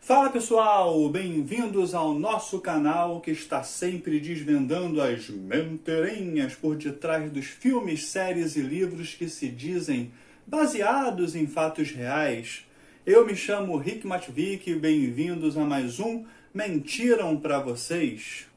Fala pessoal, bem-vindos ao nosso canal que está sempre desvendando as mentirinhas por detrás dos filmes, séries e livros que se dizem baseados em fatos reais. Eu me chamo Rick Matvik, bem-vindos a mais um Mentiram Pra Vocês.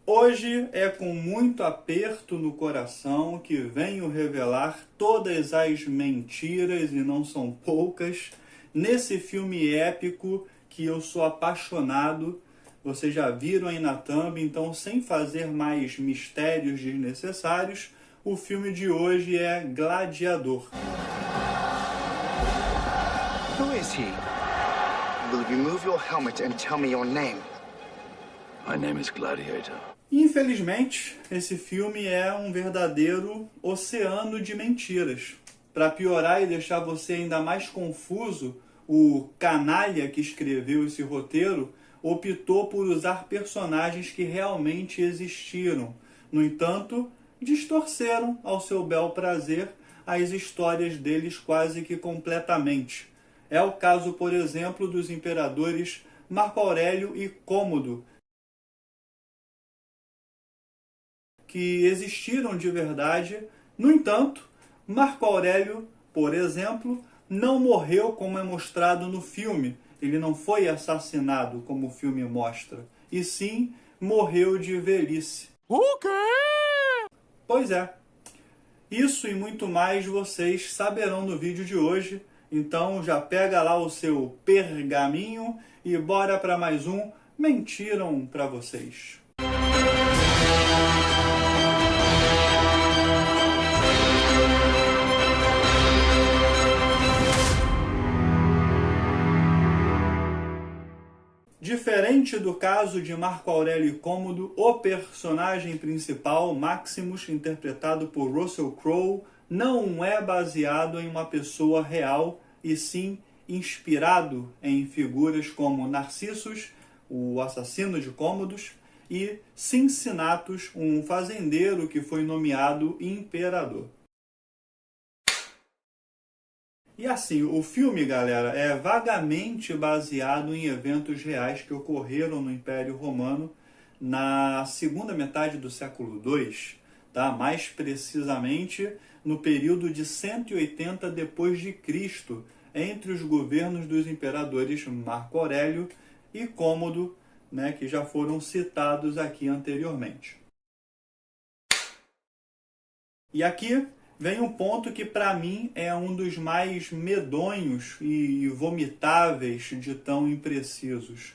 Hoje é com muito aperto no coração que venho revelar todas as mentiras, e não são poucas, nesse filme épico que eu sou apaixonado. Vocês já viram aí na thumb, então sem fazer mais mistérios desnecessários, o filme de hoje é Gladiador. Who is he? Will you remove your helmet and tell me your name? My name is Gladiator. Infelizmente, esse filme é um verdadeiro oceano de mentiras. Para piorar e deixar você ainda mais confuso, o canalha que escreveu esse roteiro optou por usar personagens que realmente existiram. No entanto, distorceram ao seu bel prazer as histórias deles quase que completamente. É o caso, por exemplo, dos imperadores Marco Aurélio e Cômodo, que existiram de verdade. No entanto, Marco Aurélio, por exemplo, não morreu como é mostrado no filme. Ele não foi assassinado como o filme mostra, e sim morreu de velhice. O quê? Pois é. Isso e muito mais vocês saberão no vídeo de hoje. Então já pega lá o seu pergaminho e bora para mais um Mentiram Pra Vocês. Diferente do caso de Marco Aurélio e Cômodo, o personagem principal, Maximus, interpretado por Russell Crowe, não é baseado em uma pessoa real, e sim inspirado em figuras como Narcissus, o assassino de Cômodos, e Cincinnatus, um fazendeiro que foi nomeado imperador. E assim, o filme, galera, é vagamente baseado em eventos reais que ocorreram no Império Romano na segunda metade do século II, tá? Mais precisamente no período de 180 d.C., entre os governos dos imperadores Marco Aurélio e Cômodo, né, que já foram citados aqui anteriormente. E aqui vem um ponto que para mim é um dos mais medonhos e vomitáveis de tão imprecisos.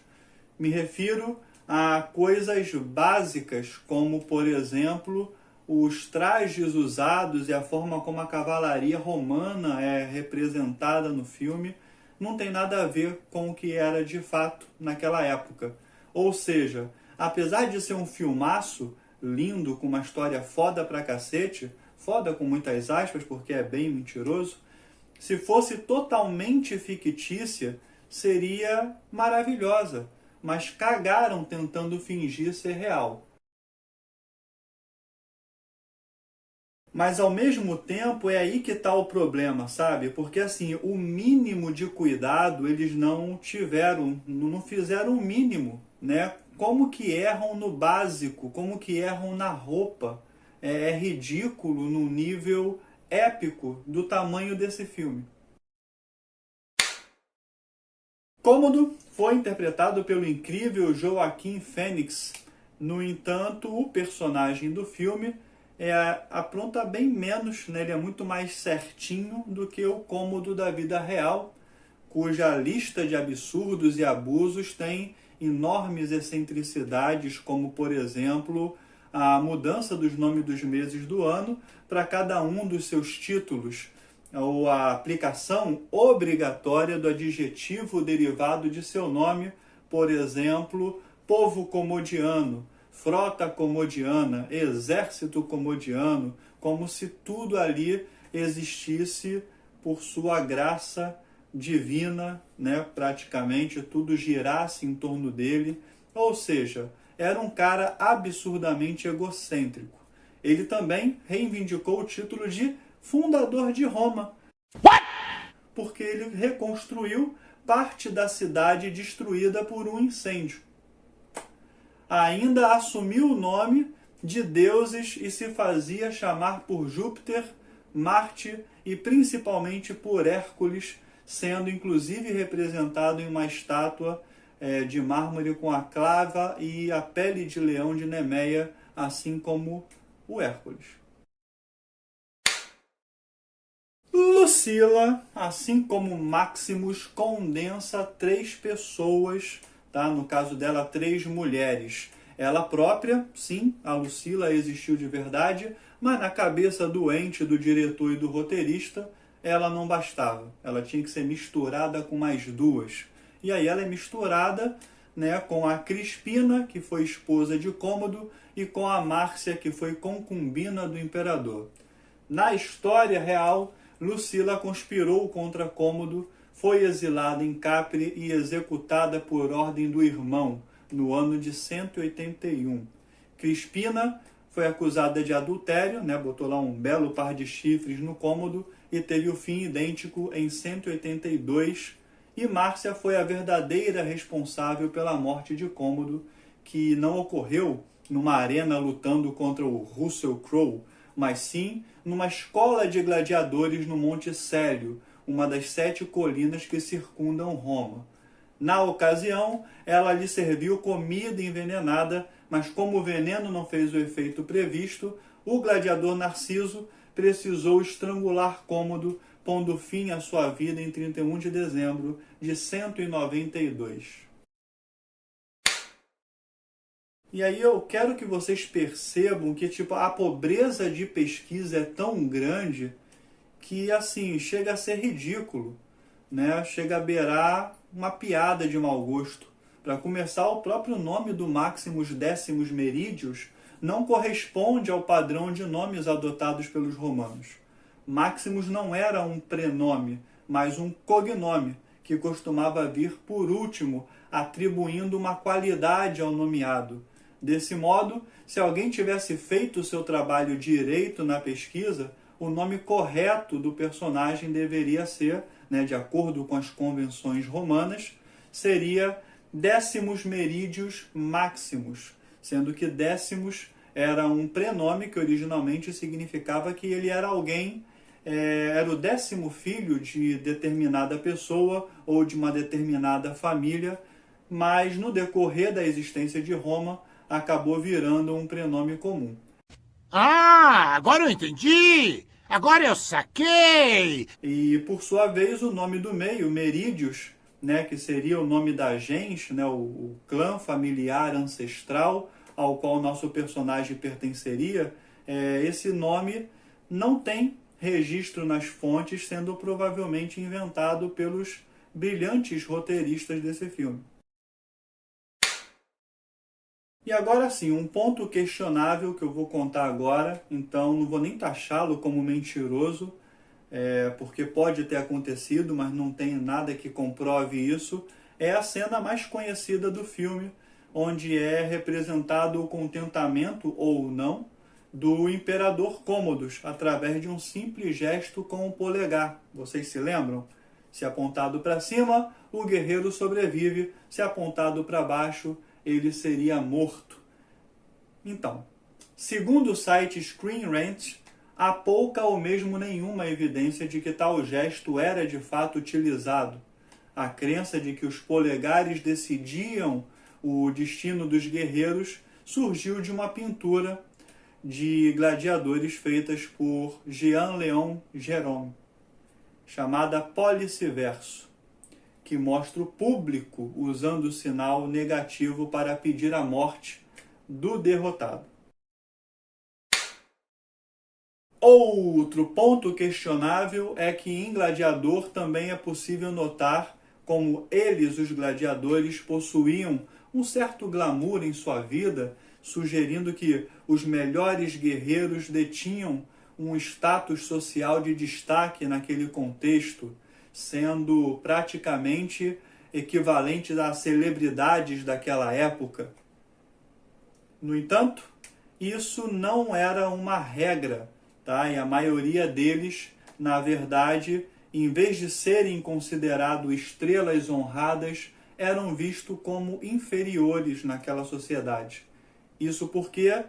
Me refiro a coisas básicas como, por exemplo, os trajes usados e a forma como a cavalaria romana é representada no filme não tem nada a ver com o que era de fato naquela época. Ou seja, apesar de ser um filmaço lindo, com uma história foda pra cacete, foda com muitas aspas, porque é bem mentiroso, se fosse totalmente fictícia, seria maravilhosa, mas cagaram tentando fingir ser real. Mas ao mesmo tempo é aí que está o problema, sabe? Porque assim, o mínimo de cuidado eles não tiveram, não fizeram o mínimo, né? Como que erram no básico, como que erram na roupa. É ridículo no nível épico do tamanho desse filme. Cômodo foi interpretado pelo incrível Joaquin Phoenix. No entanto, o personagem do filme apronta bem menos, né? Ele é muito mais certinho do que o Cômodo da vida real, cuja lista de absurdos e abusos tem enormes excentricidades, como, por exemplo, a mudança dos nomes dos meses do ano para cada um dos seus títulos, ou a aplicação obrigatória do adjetivo derivado de seu nome, por exemplo, povo comodiano, frota comodiana, exército comodiano, como se tudo ali existisse por sua graça divina, né? Praticamente tudo girasse em torno dele. Ou seja, era um cara absurdamente egocêntrico. Ele também reivindicou o título de fundador de Roma. What? porque ele reconstruiu parte da cidade destruída por um incêndio. Ainda assumiu o nome de deuses e se fazia chamar por Júpiter, Marte e principalmente por Hércules, sendo inclusive representado em uma estátua de mármore com a clava e a pele de leão de Nemeia, assim como o Hércules. Lucila, assim como Maximus, condensa 3 pessoas, tá? No caso dela, 3 mulheres. Ela própria, sim, a Lucila existiu de verdade, mas na cabeça doente do diretor e do roteirista, ela não bastava. Ela tinha que ser misturada com mais 2. E aí ela é misturada, né, com a Crispina, que foi esposa de Cômodo, e com a Márcia, que foi concubina do imperador. Na história real, Lucila conspirou contra Cômodo, foi exilada em Capri e executada por ordem do irmão, no ano de 181. Crispina foi acusada de adultério, né, botou lá um belo par de chifres no Cômodo e teve o fim idêntico em 182. E Márcia foi a verdadeira responsável pela morte de Cômodo, que não ocorreu numa arena lutando contra o Russell Crowe, mas sim numa escola de gladiadores no Monte Célio, uma das 7 colinas que circundam Roma. Na ocasião, ela lhe serviu comida envenenada, mas como o veneno não fez o efeito previsto, o gladiador Narciso precisou estrangular Cômodo, pondo fim à sua vida em 31 de dezembro de 192. E aí eu quero que vocês percebam que a pobreza de pesquisa é tão grande que assim chega a ser ridículo, né? Chega a beirar uma piada de mau gosto. Para começar, o próprio nome do Maximus Decimus Meridius não corresponde ao padrão de nomes adotados pelos romanos. Maximus não era um prenome, mas um cognome, que costumava vir por último, atribuindo uma qualidade ao nomeado. Desse modo, se alguém tivesse feito o seu trabalho direito na pesquisa, o nome correto do personagem deveria ser, né, de acordo com as convenções romanas, seria Decimus Meridius Maximus, sendo que Decimus era um prenome que originalmente significava que ele era alguém, era o 10º filho de determinada pessoa ou de uma determinada família, mas no decorrer da existência de Roma acabou virando um prenome comum. Ah, agora eu entendi! Agora eu saquei! E, por sua vez, o nome do meio, Meridius, né, que seria o nome da gens, né, o clã familiar ancestral ao qual nosso personagem pertenceria, esse nome não tem registro nas fontes, sendo provavelmente inventado pelos brilhantes roteiristas desse filme. E agora sim, um ponto questionável que eu vou contar agora, então não vou nem taxá-lo como mentiroso, porque pode ter acontecido, mas não tem nada que comprove isso, é a cena mais conhecida do filme, onde é representado o contentamento, ou não, do imperador Cômodos, através de um simples gesto com o polegar. Vocês se lembram? Se apontado para cima, o guerreiro sobrevive, se apontado para baixo, ele seria morto. Então, segundo o site Screen Rant, há pouca ou mesmo nenhuma evidência de que tal gesto era de fato utilizado. A crença de que os polegares decidiam o destino dos guerreiros surgiu de uma pintura de gladiadores feitas por Jean-Léon Gérôme, chamada Policiverso, que mostra o público usando o sinal negativo para pedir a morte do derrotado. Outro ponto questionável é que em Gladiador também é possível notar como eles, os gladiadores, possuíam um certo glamour em sua vida, sugerindo que os melhores guerreiros detinham um status social de destaque naquele contexto, sendo praticamente equivalentes a celebridades daquela época. No entanto, isso não era uma regra, tá? E a maioria deles, na verdade, em vez de serem considerados estrelas honradas, eram vistos como inferiores naquela sociedade. Isso porque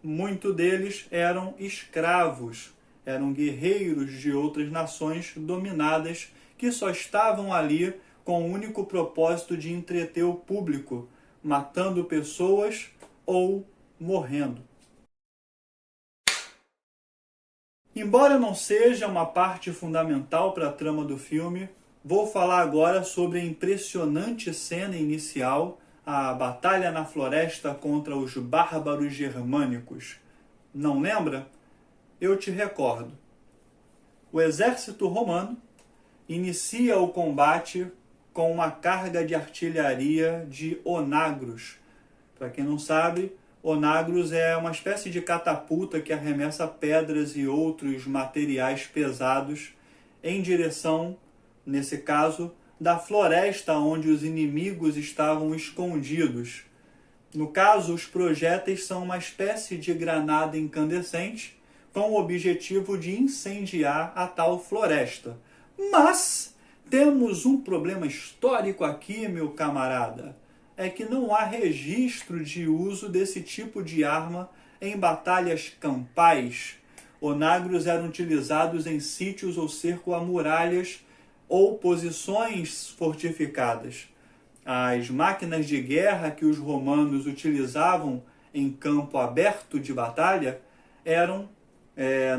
muitos deles eram escravos, eram guerreiros de outras nações dominadas que só estavam ali com o único propósito de entreter o público, matando pessoas ou morrendo. Embora não seja uma parte fundamental para a trama do filme, vou falar agora sobre a impressionante cena inicial, a batalha na floresta contra os bárbaros germânicos. Não lembra? Eu te recordo. O exército romano inicia o combate com uma carga de artilharia de onagros. Para quem não sabe, onagros é uma espécie de catapulta que arremessa pedras e outros materiais pesados em direção, nesse caso, da floresta onde os inimigos estavam escondidos. No caso, os projéteis são uma espécie de granada incandescente com o objetivo de incendiar a tal floresta. Mas temos um problema histórico aqui, meu camarada. É que não há registro de uso desse tipo de arma em batalhas campais. Onagros eram utilizados em sítios ou cerco a muralhas ou posições fortificadas. As máquinas de guerra que os romanos utilizavam em campo aberto de batalha eram,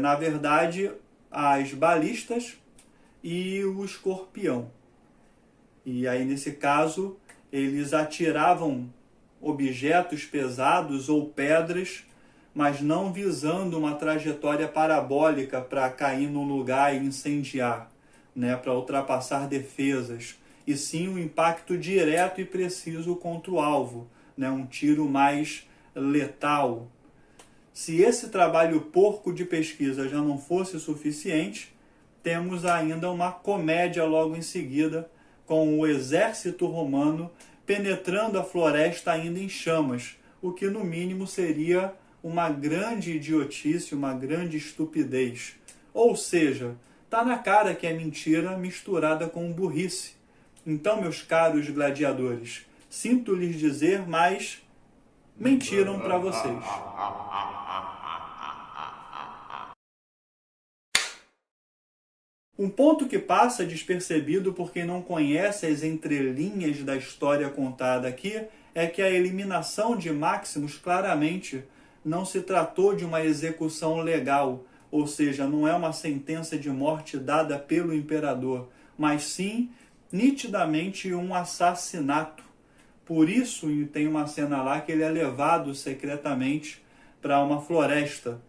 na verdade, as balistas e o escorpião. E aí, nesse caso, eles atiravam objetos pesados ou pedras, mas não visando uma trajetória parabólica para cair num lugar e incendiar, para ultrapassar defesas, e sim um impacto direto e preciso contra o alvo, um tiro mais letal. Se esse trabalho porco de pesquisa já não fosse suficiente, temos ainda uma comédia logo em seguida, com o exército romano penetrando a floresta ainda em chamas, o que no mínimo seria uma grande idiotice, uma grande estupidez. Ou seja, tá na cara que é mentira misturada com burrice. Então, meus caros gladiadores, sinto lhes dizer, mas mentiram para vocês. Um ponto que passa despercebido por quem não conhece as entrelinhas da história contada aqui é que a eliminação de Maximus claramente não se tratou de uma execução legal, ou seja, não é uma sentença de morte dada pelo imperador, mas sim, nitidamente, um assassinato. Por isso, tem uma cena lá que ele é levado secretamente para uma floresta.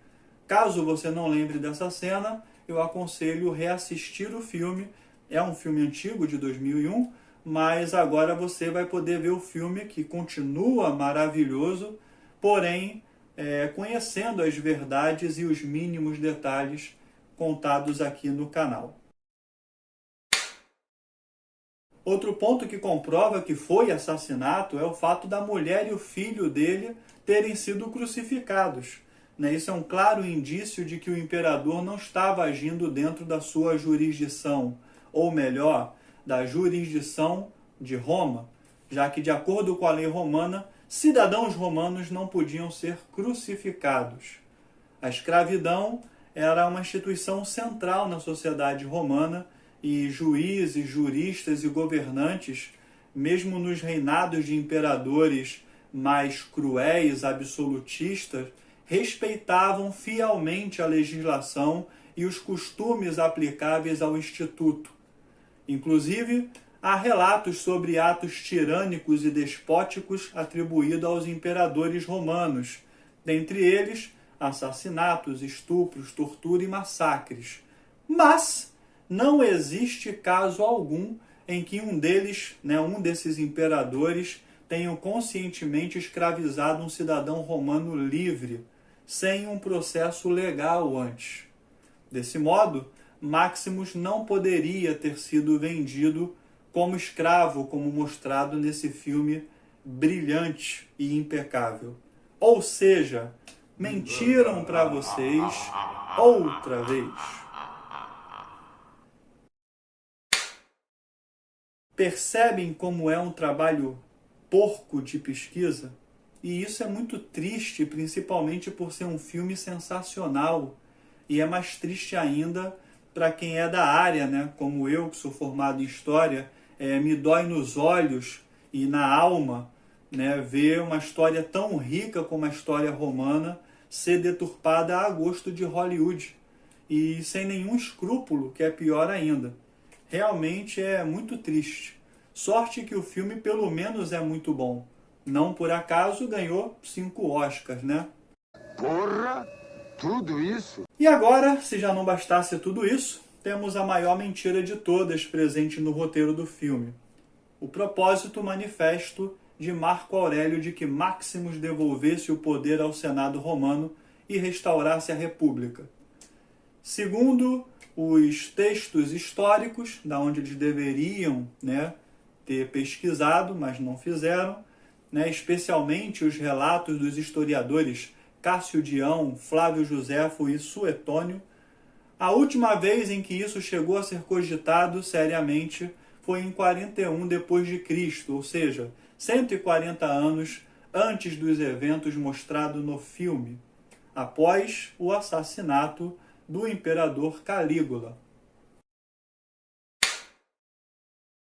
Caso você não lembre dessa cena, eu aconselho reassistir o filme. É um filme antigo, de 2001, mas agora você vai poder ver o filme, que continua maravilhoso, porém conhecendo as verdades e os mínimos detalhes contados aqui no canal. Outro ponto que comprova que foi assassinato é o fato da mulher e o filho dele terem sido crucificados. Isso é um claro indício de que o imperador não estava agindo dentro da sua jurisdição, ou melhor, da jurisdição de Roma, já que, de acordo com a lei romana, cidadãos romanos não podiam ser crucificados. A escravidão era uma instituição central na sociedade romana e juízes, juristas e governantes, mesmo nos reinados de imperadores mais cruéis, absolutistas, respeitavam fielmente a legislação e os costumes aplicáveis ao instituto. Inclusive, há relatos sobre atos tirânicos e despóticos atribuídos aos imperadores romanos, dentre eles assassinatos, estupros, tortura e massacres. Mas não existe caso algum em que um desses imperadores tenha conscientemente escravizado um cidadão romano livre, sem um processo legal antes. Desse modo, Maximus não poderia ter sido vendido como escravo, como mostrado nesse filme brilhante e impecável. Ou seja, mentiram para vocês outra vez. Percebem como é um trabalho porco de pesquisa? E isso é muito triste, principalmente por ser um filme sensacional. E é mais triste ainda para quem é da área, né? Como eu, que sou formado em História, me dói nos olhos e na alma, né? Ver uma história tão rica como a história romana ser deturpada a gosto de Hollywood. E sem nenhum escrúpulo, que é pior ainda. Realmente é muito triste. Sorte que o filme pelo menos é muito bom. Não por acaso ganhou 5 Oscars, né? Porra! Tudo isso? E agora, se já não bastasse tudo isso, temos a maior mentira de todas presente no roteiro do filme. O propósito manifesto de Marco Aurélio de que Maximus devolvesse o poder ao Senado romano e restaurasse a República. Segundo os textos históricos, da onde eles deveriam, né, ter pesquisado, mas não fizeram, né, especialmente os relatos dos historiadores Cássio Dião, Flávio Joséfo e Suetônio, a última vez em que isso chegou a ser cogitado seriamente foi em 41 d.C., ou seja, 140 anos antes dos eventos mostrados no filme, após o assassinato do imperador Calígula.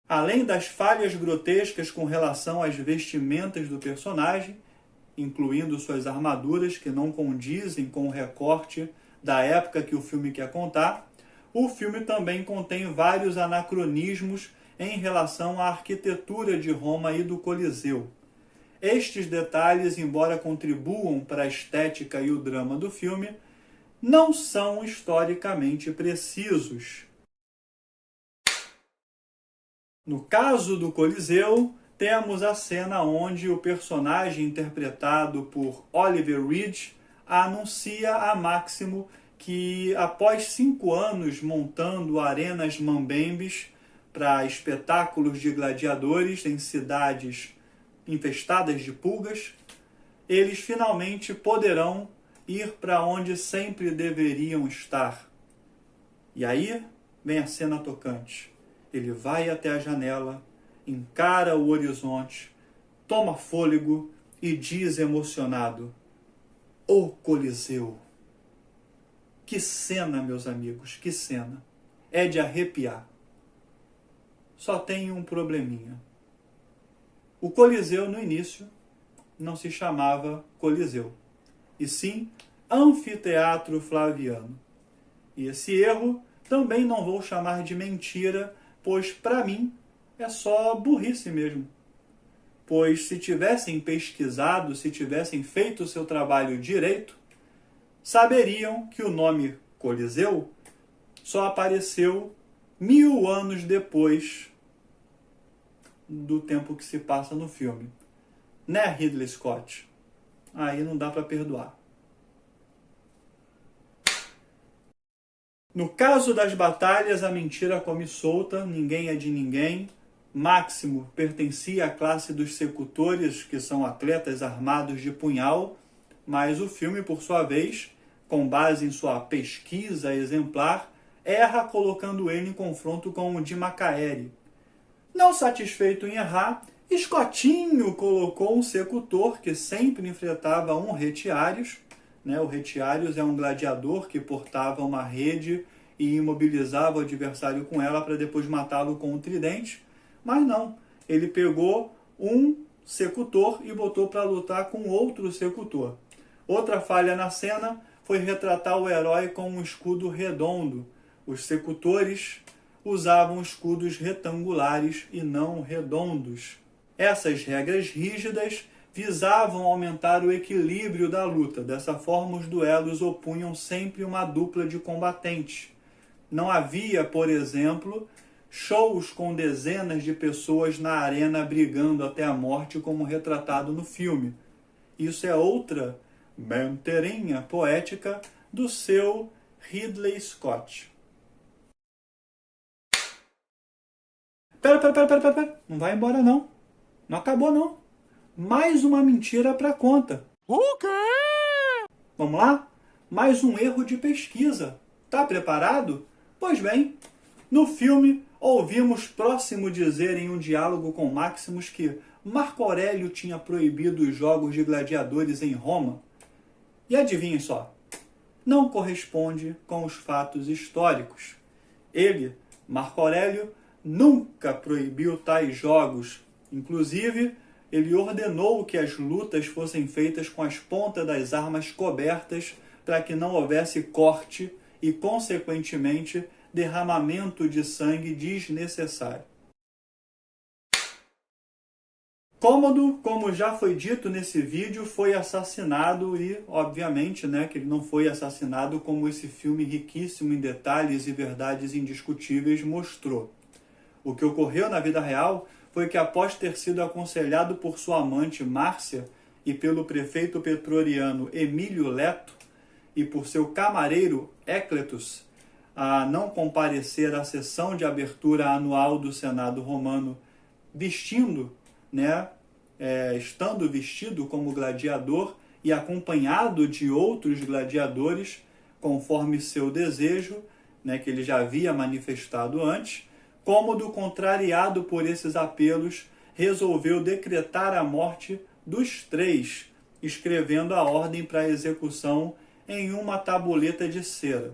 Além das falhas grotescas com relação às vestimentas do personagem, incluindo suas armaduras que não condizem com o recorte da época que o filme quer contar, o filme também contém vários anacronismos em relação à arquitetura de Roma e do Coliseu. Estes detalhes, embora contribuam para a estética e o drama do filme, não são historicamente precisos. No caso do Coliseu, temos a cena onde o personagem interpretado por Oliver Reed anuncia a Máximo que, após 5 anos montando arenas mambembes para espetáculos de gladiadores em cidades infestadas de pulgas, eles finalmente poderão ir para onde sempre deveriam estar. E aí vem a cena tocante. Ele vai até a janela, encara o horizonte, toma fôlego e diz emocionado: "O Coliseu!" Que cena, meus amigos, que cena. É de arrepiar. Só tem um probleminha. O Coliseu, no início, não se chamava Coliseu, e sim Anfiteatro Flaviano. E esse erro também não vou chamar de mentira, pois, para mim, é só burrice mesmo. Pois se tivessem pesquisado, se tivessem feito o seu trabalho direito, saberiam que o nome Coliseu só apareceu 1000 anos depois do tempo que se passa no filme. Né, Ridley Scott? Aí não dá para perdoar. No caso das batalhas, a mentira come solta, ninguém é de ninguém. Máximo pertencia à classe dos secutores, que são atletas armados de punhal, mas o filme, por sua vez, com base em sua pesquisa exemplar, erra colocando ele em confronto com o de Macaere. Não satisfeito em errar, Scottinho colocou um secutor que sempre enfrentava um retiários, né? O retiários é um gladiador que portava uma rede e imobilizava o adversário com ela para depois matá-lo com um tridente. Mas não, ele pegou um secutor e botou para lutar com outro secutor. Outra falha na cena foi retratar o herói com um escudo redondo. Os secutores usavam escudos retangulares e não redondos. Essas regras rígidas visavam aumentar o equilíbrio da luta. Dessa forma, os duelos opunham sempre uma dupla de combatentes. Não havia, por exemplo, shows com dezenas de pessoas na arena brigando até a morte, como retratado no filme. Isso é outra menteirinha poética do seu Ridley Scott. Pera. Não vai embora, não. Não acabou, não. Mais uma mentira para conta. O quê? Vamos lá? Mais um erro de pesquisa. Tá preparado? Pois bem, no filme, ouvimos Próximo dizer em um diálogo com Maximus que Marco Aurélio tinha proibido os jogos de gladiadores em Roma. E adivinhem só, não corresponde com os fatos históricos. Ele, Marco Aurélio, nunca proibiu tais jogos. Inclusive, ele ordenou que as lutas fossem feitas com as pontas das armas cobertas para que não houvesse corte e, consequentemente, derramamento de sangue desnecessário. Cômodo, como já foi dito nesse vídeo, foi assassinado e, obviamente, que ele não foi assassinado como esse filme riquíssimo em detalhes e verdades indiscutíveis mostrou. O que ocorreu na vida real foi que, após ter sido aconselhado por sua amante Márcia e pelo prefeito pretoriano Emílio Leto e por seu camareiro Ecletus a não comparecer à sessão de abertura anual do Senado Romano estando vestido como gladiador e acompanhado de outros gladiadores, conforme seu desejo, que ele já havia manifestado antes, Cômodo, contrariado por esses apelos, resolveu decretar a morte dos 3, escrevendo a ordem para a execução em uma tabuleta de cera.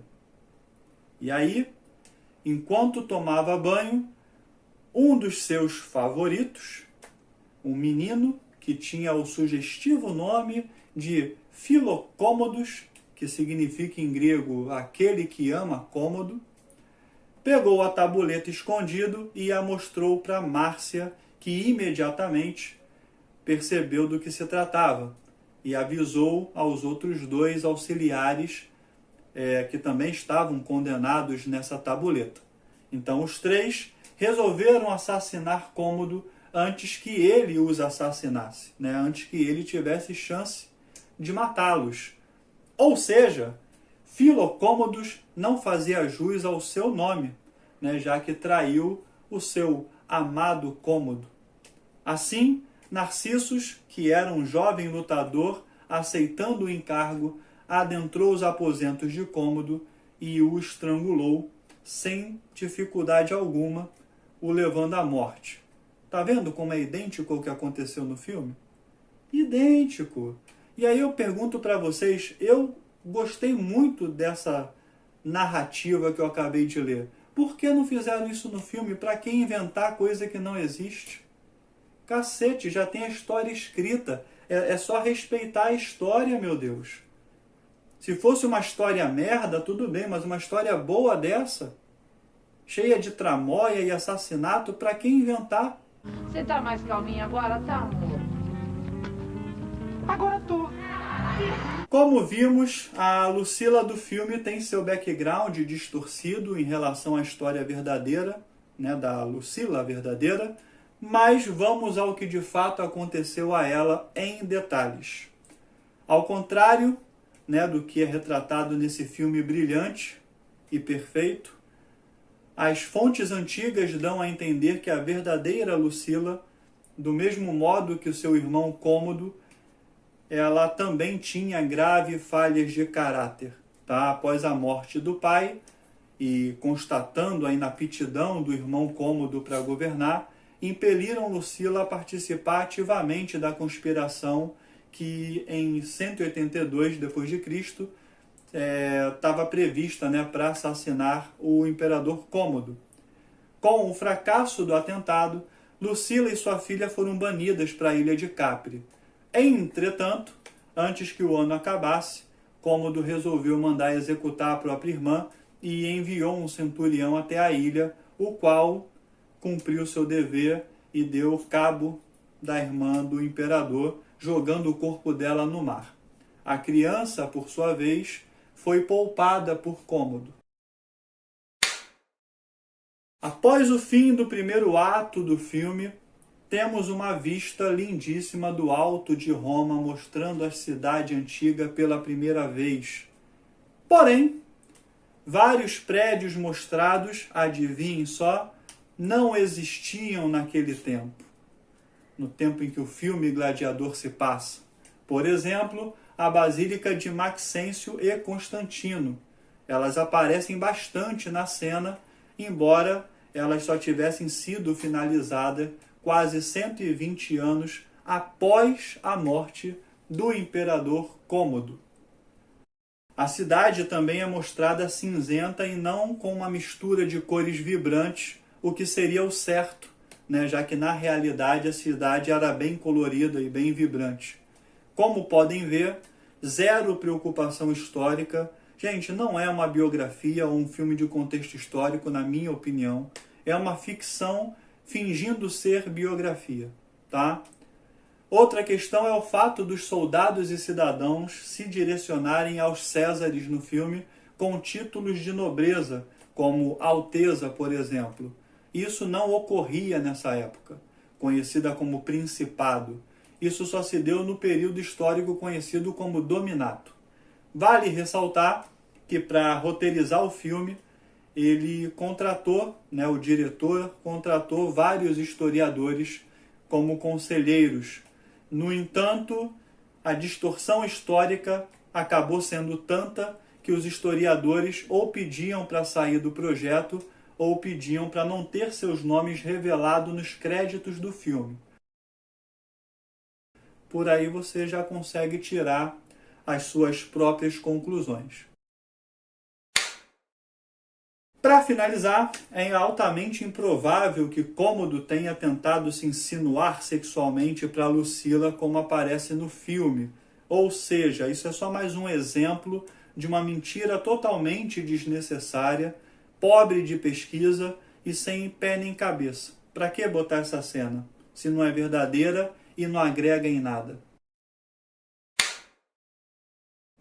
E aí, enquanto tomava banho, um dos seus favoritos, um menino que tinha o sugestivo nome de Filocômodos, que significa em grego aquele que ama Cômodo, pegou a tabuleta escondido e a mostrou para Márcia, que imediatamente percebeu do que se tratava e avisou aos outros 2 auxiliares que também estavam condenados nessa tabuleta. Então os 3 resolveram assassinar Cômodo antes que ele os assassinasse, antes que ele tivesse chance de matá-los. Ou seja, Filocômodos não fazia jus ao seu nome, já que traiu o seu amado Cômodo. Assim, Narcissus, que era um jovem lutador, aceitando o encargo, adentrou os aposentos de Cômodo e o estrangulou sem dificuldade alguma, o levando à morte. Tá vendo como é idêntico ao que aconteceu no filme? Idêntico! E aí eu pergunto para vocês, eu gostei muito dessa narrativa que eu acabei de ler. Por que não fizeram isso no filme? Para que inventar coisa que não existe? Cacete, já tem a história escrita. É só respeitar a história, meu Deus. Se fosse uma história merda, tudo bem, mas uma história boa dessa, cheia de tramóia e assassinato, para que inventar? Você tá mais calminha agora, tá, amor? Agora tô. Como vimos, a Lucila do filme tem seu background distorcido em relação à história verdadeira, da Lucila verdadeira, mas vamos ao que de fato aconteceu a ela em detalhes. Ao contrário, do que é retratado nesse filme brilhante e perfeito, as fontes antigas dão a entender que a verdadeira Lucila, do mesmo modo que o seu irmão Cômodo, ela também tinha graves falhas de caráter. Após a morte do pai, e constatando a inaptidão do irmão Cômodo para governar, impeliram Lucila a participar ativamente da conspiração que em 182 d.C. estava prevista para assassinar o imperador Cômodo. Com o fracasso do atentado, Lucila e sua filha foram banidas para a ilha de Capri. Entretanto, antes que o ano acabasse, Cômodo resolveu mandar executar a própria irmã e enviou um centurião até a ilha, o qual cumpriu seu dever e deu cabo da irmã do imperador, jogando o corpo dela no mar. A criança, por sua vez, foi poupada por Cômodo. Após o fim do primeiro ato do filme, temos uma vista lindíssima do alto de Roma, mostrando a cidade antiga pela primeira vez. Porém, vários prédios mostrados, adivinhem só, não existiam naquele tempo, no tempo em que o filme Gladiador se passa. Por exemplo, a Basílica de Maxêncio e Constantino. Elas aparecem bastante na cena, embora elas só tivessem sido finalizadas quase 120 anos após a morte do imperador Cômodo. A cidade também é mostrada cinzenta e não com uma mistura de cores vibrantes, o que seria o certo, né? Já que na realidade a cidade era bem colorida e bem vibrante. Como podem ver, zero preocupação histórica. Gente, não é uma biografia ou um filme de contexto histórico, na minha opinião. É uma ficção fingindo ser biografia, tá? Outra questão é o fato dos soldados e cidadãos se direcionarem aos Césares no filme com títulos de nobreza, como Alteza, por exemplo. Isso não ocorria nessa época, conhecida como Principado. Isso só se deu no período histórico conhecido como Dominato. Vale ressaltar que para roteirizar o filme, ele contratou, o diretor contratou vários historiadores como conselheiros. No entanto, a distorção histórica acabou sendo tanta que os historiadores ou pediam para sair do projeto ou pediam para não ter seus nomes revelados nos créditos do filme. Por aí você já consegue tirar as suas próprias conclusões. Para finalizar, é altamente improvável que Cômodo tenha tentado se insinuar sexualmente para Lucila como aparece no filme. Ou seja, isso é só mais um exemplo de uma mentira totalmente desnecessária, pobre de pesquisa e sem pé nem cabeça. Para que botar essa cena, se não é verdadeira e não agrega em nada?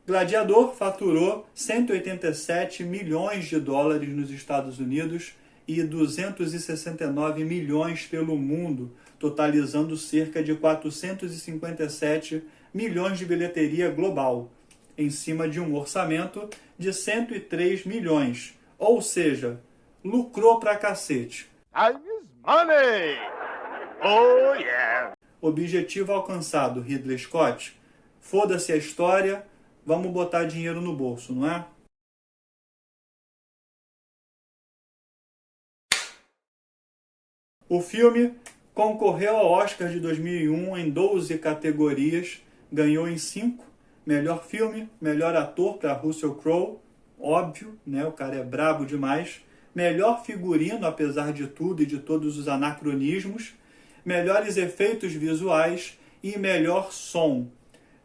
Gladiador faturou 187 milhões de dólares nos Estados Unidos e 269 milhões pelo mundo, totalizando cerca de 457 milhões de bilheteria global, em cima de um orçamento de 103 milhões. Ou seja, lucrou pra cacete. Time is money! Oh, yeah! Objetivo alcançado, Ridley Scott. Foda-se a história, vamos botar dinheiro no bolso, não é? O filme concorreu ao Oscar de 2001 em 12 categorias, ganhou em 5. Melhor filme, melhor ator para Russell Crowe, óbvio, né? O cara é brabo demais. Melhor figurino, apesar de tudo e de todos os anacronismos. Melhores efeitos visuais e melhor som.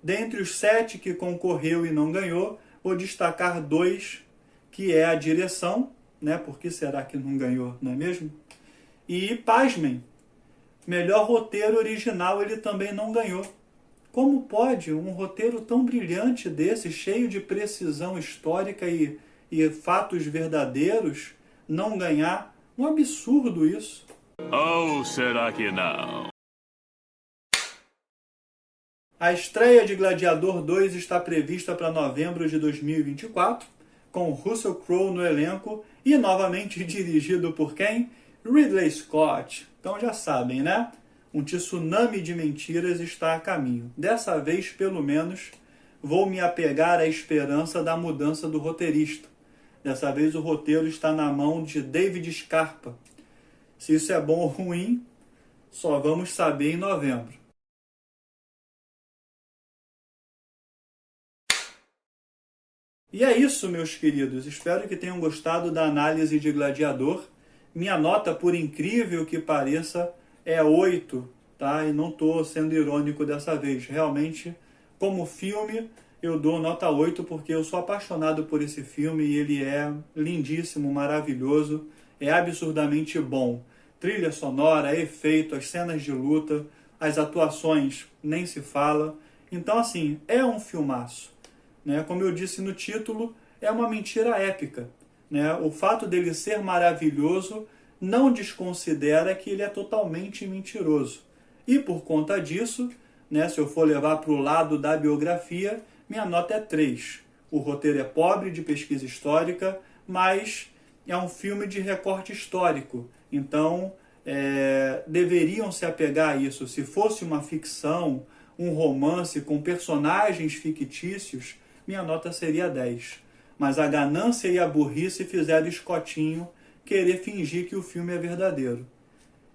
Dentre os 7 que concorreu e não ganhou, vou destacar 2, que é a direção, né? Por que será que não ganhou, não é mesmo? E, pasmem, melhor roteiro original ele também não ganhou. Como pode um roteiro tão brilhante desse, cheio de precisão histórica e fatos verdadeiros, não ganhar? Um absurdo isso. Ou será que não? A estreia de Gladiador 2 está prevista para novembro de 2024, com Russell Crowe no elenco e novamente dirigido por quem? Ridley Scott. Então já sabem, né? Um tsunami de mentiras está a caminho. Dessa vez, pelo menos, vou me apegar à esperança da mudança do roteirista. Dessa vez o roteiro está na mão de David Scarpa. Se isso é bom ou ruim, só vamos saber em novembro. E é isso, meus queridos. Espero que tenham gostado da análise de Gladiador. Minha nota, por incrível que pareça, é 8, tá? E não estou sendo irônico dessa vez. Realmente, como filme, eu dou nota 8 porque eu sou apaixonado por esse filme e ele é lindíssimo, maravilhoso, é absurdamente bom. Trilha sonora, efeito, as cenas de luta, as atuações, nem se fala. Então, assim, é um filmaço, né? Como eu disse no título, é uma mentira épica, né? O fato dele ser maravilhoso não desconsidera que ele é totalmente mentiroso. E por conta disso, né, se eu for levar para o lado da biografia, minha nota é 3. O roteiro é pobre de pesquisa histórica, mas é um filme de recorte histórico. Então, deveriam se apegar a isso. Se fosse uma ficção, um romance com personagens fictícios, minha nota seria 10. Mas a ganância e a burrice fizeram Escotinho querer fingir que o filme é verdadeiro.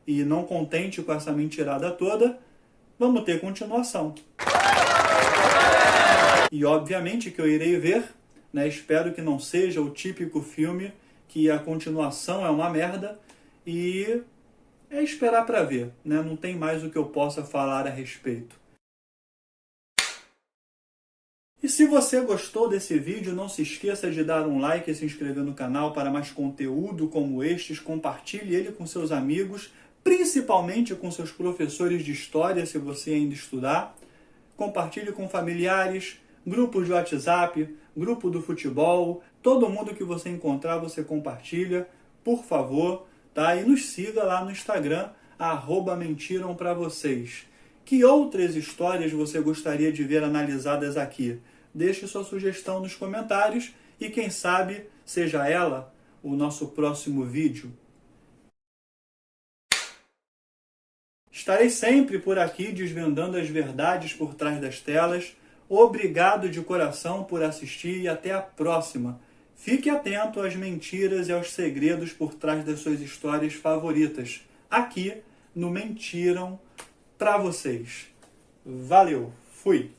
E não contente com essa mentirada toda, vamos ter continuação. E obviamente que eu irei ver, né? Espero que não seja o típico filme que a continuação é uma merda, e é esperar para ver, né? Não tem mais o que eu possa falar a respeito. E se você gostou desse vídeo, não se esqueça de dar um like e se inscrever no canal para mais conteúdo como estes. Compartilhe ele com seus amigos, principalmente com seus professores de história, se você ainda estudar. Compartilhe com familiares, grupos de WhatsApp, grupo do futebol, todo mundo que você encontrar, você compartilha, por favor, tá? E nos siga lá no Instagram, @mentirampravocês. Que outras histórias você gostaria de ver analisadas aqui? Deixe sua sugestão nos comentários e quem sabe seja ela o nosso próximo vídeo. Estarei sempre por aqui desvendando as verdades por trás das telas. Obrigado de coração por assistir e até a próxima. Fique atento às mentiras e aos segredos por trás das suas histórias favoritas, aqui no Mentiram pra Vocês. Valeu, fui!